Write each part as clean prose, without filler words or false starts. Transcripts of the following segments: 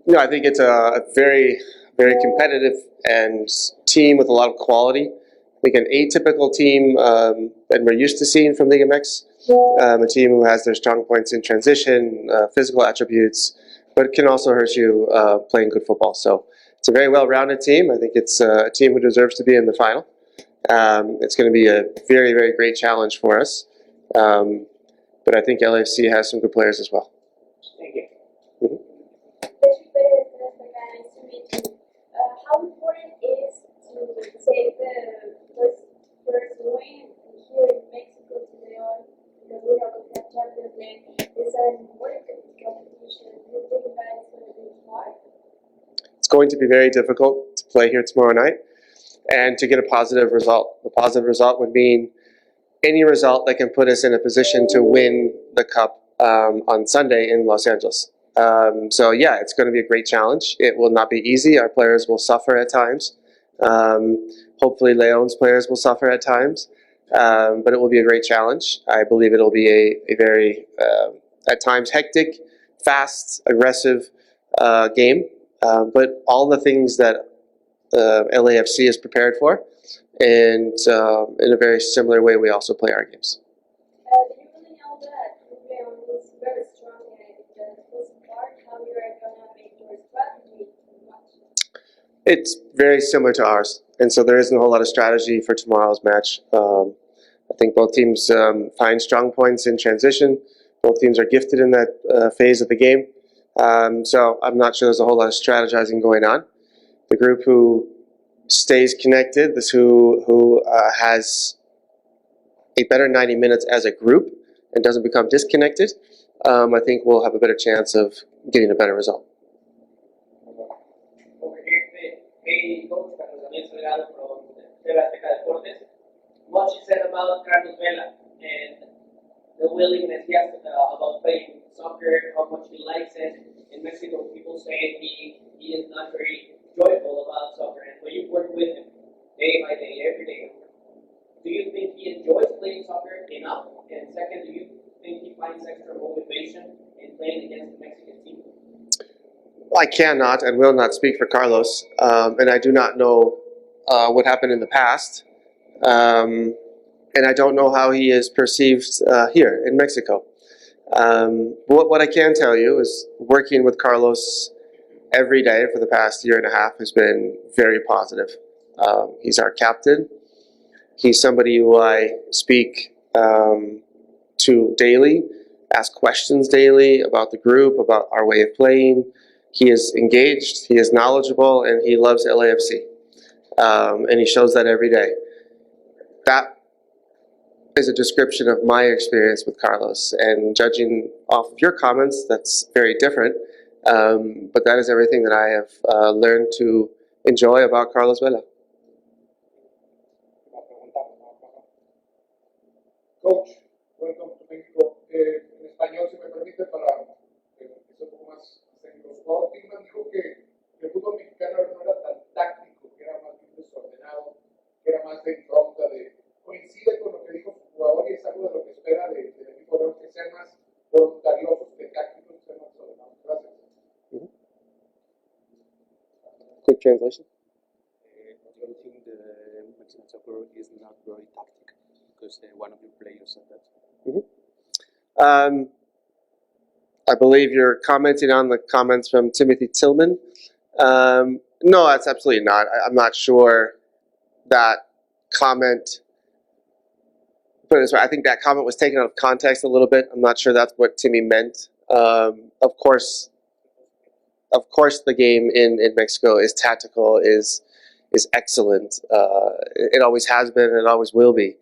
No, I think it's a very, very competitive and team with a lot of quality. I think an atypical team that we're used to seeing from Liga MX. A team who has their strong points in transition, physical attributes, but can also hurt you playing good football. So it's a very well-rounded team. I think it's a team who deserves to be in the final. It's going to be a very, very great challenge for us. But I think LAFC has some good players as well. Thank you. How important is to take the first win here in Mexico to León, the León Oficial Champions League? Is an important competition. Do you think that it's going to be hard? It's going to be very difficult to play here tomorrow night and to get a positive result. The positive result would mean any result that can put us in a position to win the Cup on Sunday in Los Angeles. So yeah, it's going to be a great challenge. It will not be easy. Our players will suffer at times. Hopefully Leon's players will suffer at times. But it will be a great challenge. I believe it'll be a very, at times, hectic, fast, aggressive game. But all the things that LAFC is prepared for, and in a very similar way, we also play our games. Do you really know that Club León is very strong in the first part? How you are going to make your strategy much? It's very similar to ours, and so there isn't a whole lot of strategy for tomorrow's match. I think both teams find strong points in transition. Both teams are gifted in that phase of the game. So I'm not sure there's a whole lot of strategizing going on. The group who stays connected, this who has a better 90 minutes as a group and doesn't become disconnected, I think we'll have a better chance of getting a better result. Much is said about Carlos Vela and the willingness he has about playing soccer, how much he likes it. In Mexico, people say he is not very joyful about soccer, and when you work with him day by day, every day, do you think he enjoys playing soccer enough? And second, do you think he finds extra motivation in playing against the Mexican team? I cannot and will not speak for Carlos, and I do not know what happened in the past. And I don't know how he is perceived here in Mexico. What I can tell you is working with Carlos every day for the past year and a half has been very positive. He's our captain. He's somebody who I speak to daily, ask questions daily about the group, about our way of playing. He is engaged, he is knowledgeable, and he loves LAFC. And he shows that every day. That is a description of my experience with Carlos, and judging off of your comments, that's very different, but that is everything that I have learned to enjoy about Carlos Vela. Coach, welcome to Mexico. En español, si me permite, para que sea un poco más técnico. Su jugador Tigman dijo que el fútbol mexicano no era tan táctico, que era más bien desordenado, que era más de impronta, coincide con lo que dijo su jugador y es algo de lo que espera del equipo de León, que sean más voluntariosos que tácticos, que sean más ordenados. Gracias. Quick translation. Do you think the Mexican soccer is not very tactic? Because one of your players said that. I believe you're commenting on the comments from Timothy Tillman. No, that's absolutely not. I'm not sure that comment. But I think that comment was taken out of context a little bit. I'm not sure that's what Timmy meant. Of course, the game in Mexico is tactical, is excellent. It always has been, and it always will be.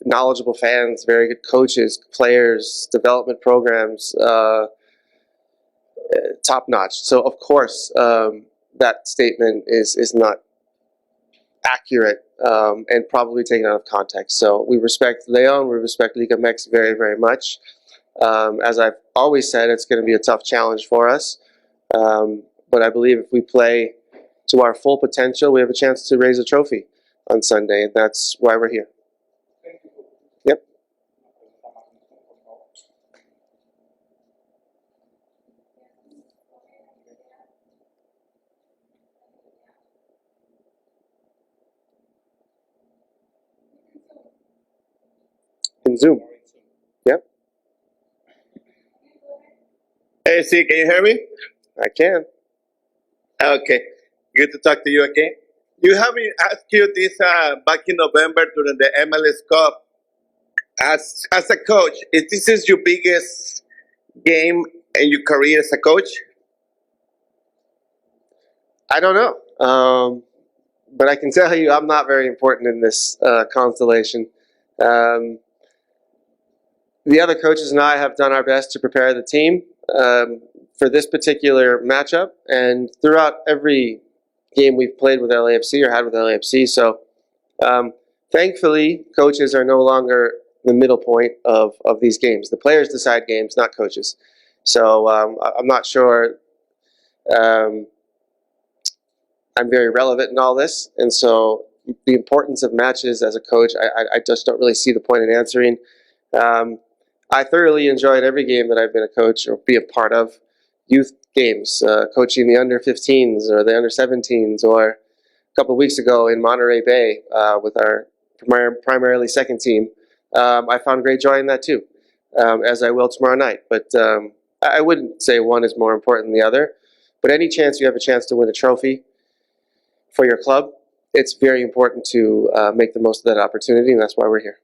Knowledgeable fans, very good coaches, players, development programs, top notch. So of course, that statement is not accurate and probably taken out of context. So we respect Leon, we respect Liga MX very, very much. As I've always said, it's going to be a tough challenge for us. But I believe if we play to our full potential, we have a chance to raise a trophy on Sunday, and that's why we're here. Yep. in Zoom. Yep, Hey, see, can you hear me? I can. Okay, good to talk to you again. You have me ask you this back in November during the MLS Cup. As a coach, is this your biggest game in your career as a coach? I don't know, but I can tell you I'm not very important in this constellation. The other coaches and I have done our best to prepare the team for this particular matchup, and throughout every game we've played with LAFC or had with LAFC. So thankfully, coaches are no longer the middle point of these games. The players decide games, not coaches. So I'm not sure I'm very relevant in all this, and so the importance of matches as a coach, I just don't really see the point in answering. I thoroughly enjoyed every game that I've been a coach or be a part of. Youth games, coaching the under 15s or the under 17s, or a couple of weeks ago in Monterey Bay with our primarily second team. I found great joy in that too, as I will tomorrow night. But I wouldn't say one is more important than the other. But any chance you have a chance to win a trophy for your club, it's very important to make the most of that opportunity, and that's why we're here.